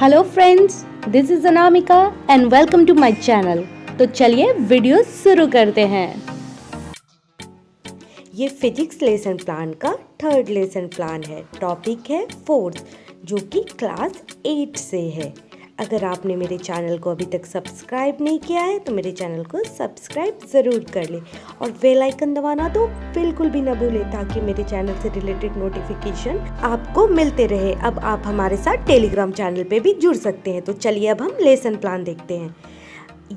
Hello friends, this is Anamika and welcome to my channel. तो चलिए video शुरू करते हैं। ये फिजिक्स लेसन प्लान का थर्ड लेसन प्लान है। टॉपिक है फोर्थ, जो कि क्लास 8 से है। अगर आपने मेरे चैनल को अभी तक सब्सक्राइब नहीं किया है तो मेरे चैनल को सब्सक्राइब ज़रूर कर ले और बेल आइकन दबाना तो बिल्कुल भी ना भूलें, ताकि मेरे चैनल से रिलेटेड नोटिफिकेशन आपको मिलते रहे। अब आप हमारे साथ टेलीग्राम चैनल पे भी जुड़ सकते हैं। तो चलिए अब हम लेसन प्लान देखते हैं।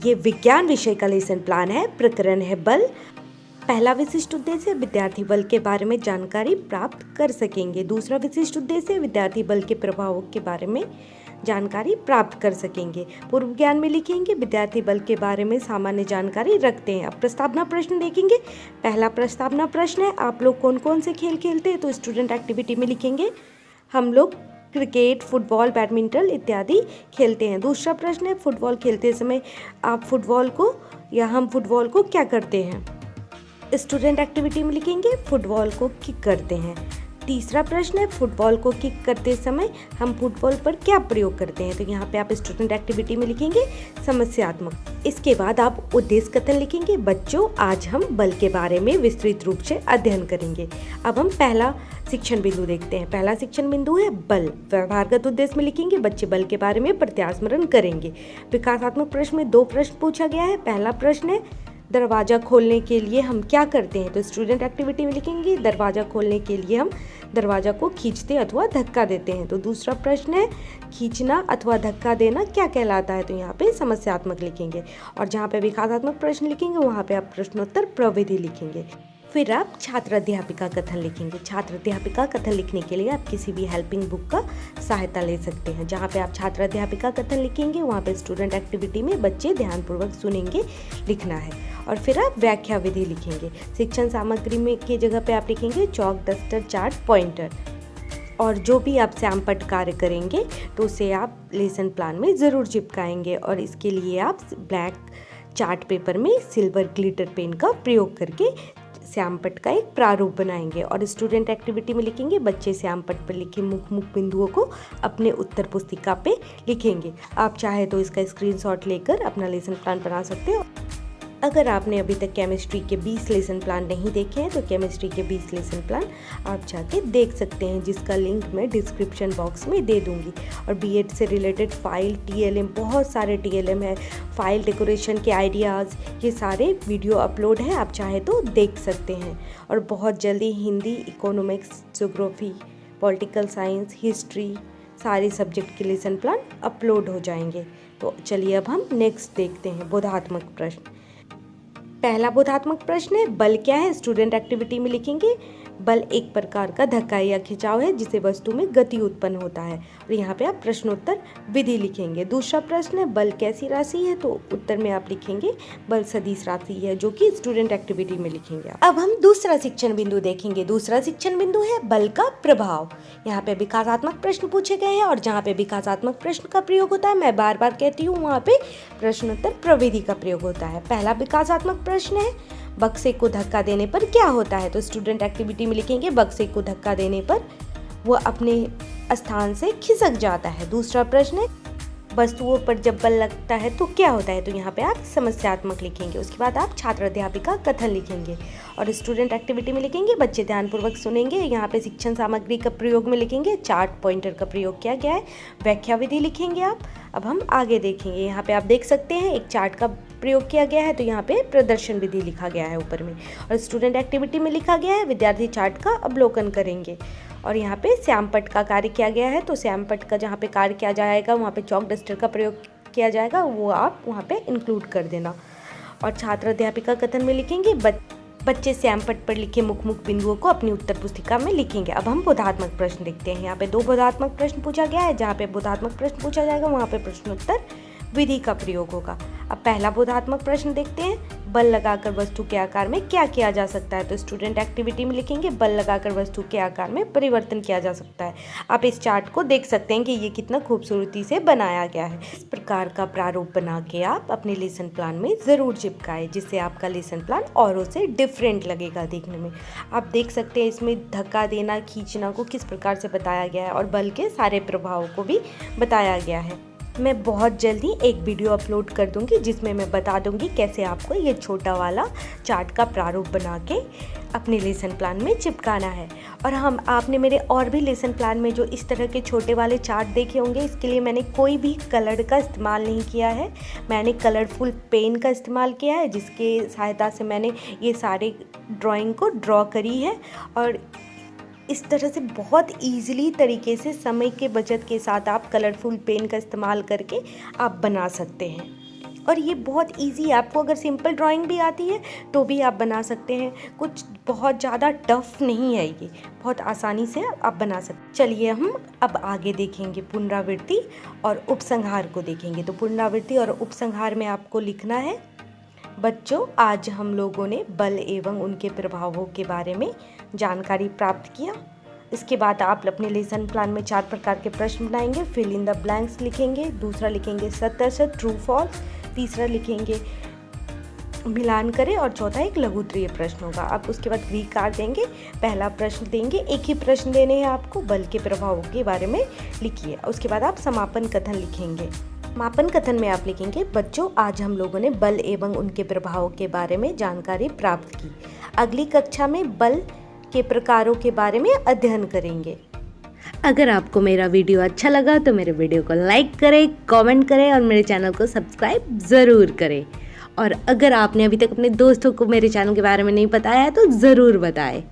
ये विज्ञान विषय का लेसन प्लान है। प्रकरण है बल। पहला विशिष्ट उद्देश्य, विद्यार्थी बल के बारे में जानकारी प्राप्त कर सकेंगे। दूसरा विशिष्ट उद्देश्य, विद्यार्थी बल के प्रभावों के बारे में जानकारी प्राप्त कर सकेंगे। पूर्व ज्ञान में लिखेंगे विद्यार्थी बल के बारे में सामान्य जानकारी रखते हैं। अब प्रस्तावना प्रश्न देखेंगे। पहला प्रस्तावना प्रश्न है, आप लोग कौन कौन से खेल खेलते हैं? तो स्टूडेंट एक्टिविटी में लिखेंगे हम लोग क्रिकेट, फुटबॉल, बैडमिंटन इत्यादि खेलते हैं। दूसरा प्रश्न है, फुटबॉल खेलते समय आप फुटबॉल को या हम फुटबॉल को क्या करते हैं? स्टूडेंट एक्टिविटी में लिखेंगे फुटबॉल को किक करते हैं। तीसरा प्रश्न है, फुटबॉल को किक करते समय हम फुटबॉल पर क्या प्रयोग करते हैं? तो यहाँ पे आप स्टूडेंट एक्टिविटी में लिखेंगे समस्यात्मक। इसके बाद आप उद्देश्य कथन लिखेंगे, बच्चों आज हम बल के बारे में विस्तृत रूप से अध्ययन करेंगे। अब हम पहला शिक्षण बिंदु देखते हैं। पहला शिक्षण बिंदु है बल। व्यवहारगत उद्देश्य में लिखेंगे बच्चे बल के बारे में प्रत्यास्मरण करेंगे। विकासात्मक प्रश्न में 2 प्रश्न पूछा गया है। पहला प्रश्न है, दरवाज़ा खोलने के लिए हम क्या करते हैं? तो स्टूडेंट एक्टिविटी में लिखेंगे दरवाज़ा खोलने के लिए हम दरवाज़ा को खींचते अथवा धक्का देते हैं। तो दूसरा प्रश्न है, खींचना अथवा धक्का देना क्या कहलाता है? तो यहाँ पे समस्यात्मक लिखेंगे। और जहाँ पे विकासात्मक प्रश्न लिखेंगे वहाँ पे आप प्रश्नोत्तर प्रविधि लिखेंगे। फिर आप छात्र अध्यापिका कथन लिखेंगे। छात्र अध्यापिका कथन लिखने के लिए आप किसी भी हेल्पिंग बुक का सहायता ले सकते हैं। जहाँ पे आप छात्र अध्यापिका कथन लिखेंगे वहाँ पे स्टूडेंट एक्टिविटी में बच्चे ध्यानपूर्वक सुनेंगे लिखना है। और फिर आप व्याख्या विधि लिखेंगे। शिक्षण सामग्री में की जगह पे आप लिखेंगे चौक, डस्टर, चार्ट, पॉइंटर। और जो भी आप श्यामपट्ट कार्य करेंगे तो उसे आप लेसन प्लान में ज़रूर चिपकाएंगे। और इसके लिए आप ब्लैक चार्ट पेपर में सिल्वर ग्लिटर पेन का प्रयोग करके श्यामपट्ट का एक प्रारूप बनाएंगे। और स्टूडेंट एक्टिविटी में लिखेंगे बच्चे श्यामपट्ट पर लिखे मुख्य बिंदुओं को अपने उत्तर पुस्तिका पे लिखेंगे। आप चाहे तो इसका स्क्रीनशॉट लेकर अपना लेसन प्लान बना सकते हो। अगर आपने अभी तक केमिस्ट्री के 20 लेसन प्लान नहीं देखे हैं तो केमिस्ट्री के 20 लेसन प्लान आप जाके देख सकते हैं, जिसका लिंक मैं डिस्क्रिप्शन बॉक्स में दे दूंगी। और बीएड से रिलेटेड फाइल, टीएलएम, बहुत सारे टीएलएम है, फाइल डेकोरेशन के आइडियाज़, ये सारे वीडियो अपलोड है, आप चाहे तो देख सकते हैं। और बहुत जल्दी Hindi, economics, geography, political science, history, सारे सब्जेक्ट के लेसन प्लान अपलोड हो जाएंगे। तो चलिए अब हम नेक्स्ट देखते हैं बोधात्मक प्रश्न। पहला बोधात्मक प्रश्न है, बल क्या है? स्टूडेंट एक्टिविटी में लिखेंगे बल एक प्रकार का धक्का या खिंचाव है जिससे वस्तु में गति उत्पन्न होता है। और यहाँ पे आप प्रश्नोत्तर विधि लिखेंगे। दूसरा प्रश्न है, बल कैसी राशि है? तो उत्तर में आप लिखेंगे बल सदिश राशि है, जो कि स्टूडेंट एक्टिविटी में लिखेंगे। अब हम दूसरा शिक्षण बिंदु देखेंगे। दूसरा शिक्षण बिंदु है बल का प्रभाव। यहाँ पे विकासात्मक प्रश्न पूछे गए हैं और जहाँ पे विकासात्मक प्रश्न का प्रयोग होता है, मैं बार बार कहती हूँ, वहाँ पे प्रश्नोत्तर प्रविधि का प्रयोग होता है। पहला विकासात्मक प्रश्न है, बक्से को धक्का देने पर क्या होता है? तो स्टूडेंट एक्टिविटी में लिखेंगे बक्से को धक्का देने पर वो अपने स्थान से खिसक जाता है। दूसरा प्रश्न है, वस्तुओं पर जब बल लगता है तो क्या होता है? तो यहाँ पे आप समस्यात्मक लिखेंगे। उसके बाद आप छात्र अध्यापिका कथन लिखेंगे। और स्टूडेंट एक्टिविटी में लिखेंगे बच्चे ध्यानपूर्वक सुनेंगे। यहाँ पे शिक्षण सामग्री का प्रयोग में लिखेंगे चार्ट, पॉइंटर का प्रयोग किया गया है। व्याख्या विधि लिखेंगे आप। अब हम आगे देखेंगे। यहाँ पे आप देख सकते हैं एक चार्ट का प्रयोग किया गया है, तो यहाँ पे प्रदर्शन विधि लिखा गया है ऊपर में। और स्टूडेंट एक्टिविटी में लिखा गया है विद्यार्थी चार्ट का अवलोकन करेंगे। और यहाँ पे श्यामपट्ट का कार्य किया गया है, तो श्यामपट्ट का जहाँ पे कार्य किया जाएगा वहाँ पे चौक, डस्टर का प्रयोग किया जाएगा, वो आप वहाँ पे इंक्लूड कर देना। और छात्र अध्यापिका कथन में लिखेंगे बच्चे श्यामपट्ट पर लिखे मुख्य बिंदुओं को अपनी उत्तर पुस्तिका में लिखेंगे। अब हम बोधात्मक प्रश्न देखते हैं। यहाँ पे 2 बोधात्मक प्रश्न पूछा गया है। जहाँ पे बोधात्मक प्रश्न पूछा जाएगा वहाँ पे प्रश्नोत्तर विधि का प्रयोग होगा। अब पहला बोधात्मक प्रश्न देखते हैं, बल लगाकर वस्तु के आकार में क्या किया जा सकता है। तो स्टूडेंट एक्टिविटी में लिखेंगे बल लगाकर वस्तु के आकार में परिवर्तन किया जा सकता है। आप इस चार्ट को देख सकते हैं कि ये कितना खूबसूरती से बनाया गया है। इस प्रकार का प्रारूप बना के आप अपने लेसन प्लान में ज़रूर चिपकाएं, जिससे आपका लेसन प्लान औरों से डिफरेंट लगेगा देखने में। आप देख सकते हैं इसमें धक्का देना, खींचना को किस प्रकार से बताया गया है और बल के सारे प्रभावों को भी बताया गया है। मैं बहुत जल्दी एक वीडियो अपलोड कर दूंगी जिसमें मैं बता दूंगी कैसे आपको ये छोटा वाला चार्ट का प्रारूप बना के अपने लेसन प्लान में चिपकाना है। और आपने मेरे और भी लेसन प्लान में जो इस तरह के छोटे वाले चार्ट देखे होंगे, इसके लिए मैंने कोई भी कलर का इस्तेमाल नहीं किया है। मैंने कलरफुल पेन का इस्तेमाल किया है, जिसके सहायता से मैंने ये सारे ड्राइंग को ड्रॉ करी है। और इस तरह से बहुत ईजिली तरीके से समय के बचत के साथ आप कलरफुल पेन का इस्तेमाल करके आप बना सकते हैं। और ये बहुत इजी है, आपको अगर सिंपल ड्राइंग भी आती है तो भी आप बना सकते हैं। कुछ बहुत ज़्यादा टफ नहीं है, ये बहुत आसानी से आप बना सकते। चलिए हम अब आगे देखेंगे पुनरावृत्ति और उपसंहार को देखेंगे। तो पुनरावृत्ति और उपसंहार में आपको लिखना है, बच्चों आज हम लोगों ने बल एवं उनके प्रभावों के बारे में जानकारी प्राप्त किया। इसके बाद आप अपने लेसन प्लान में 4 प्रकार के प्रश्न बनाएंगे। फिल इन द ब्लैंक्स लिखेंगे, दूसरा लिखेंगे सत्य असत्य ट्रू फॉल्स, तीसरा लिखेंगे मिलान करें और चौथा एक लघु उत्तरीय प्रश्न होगा। आप उसके बाद गृह कार्य देंगे। पहला प्रश्न देंगे, एक ही प्रश्न देने हैं आपको, बल के प्रभावों के बारे में लिखिए। उसके बाद आप समापन कथन लिखेंगे। समापन कथन में आप लिखेंगे, बच्चों आज हम लोगों ने बल एवं उनके प्रभावों के बारे में जानकारी प्राप्त की। अगली कक्षा में बल के प्रकारों के बारे में अध्ययन करेंगे। अगर आपको मेरा वीडियो अच्छा लगा तो मेरे वीडियो को लाइक करें, कमेंट करें और मेरे चैनल को सब्सक्राइब ज़रूर करें। और अगर आपने अभी तक अपने दोस्तों को मेरे चैनल के बारे में नहीं बताया है तो ज़रूर बताएं।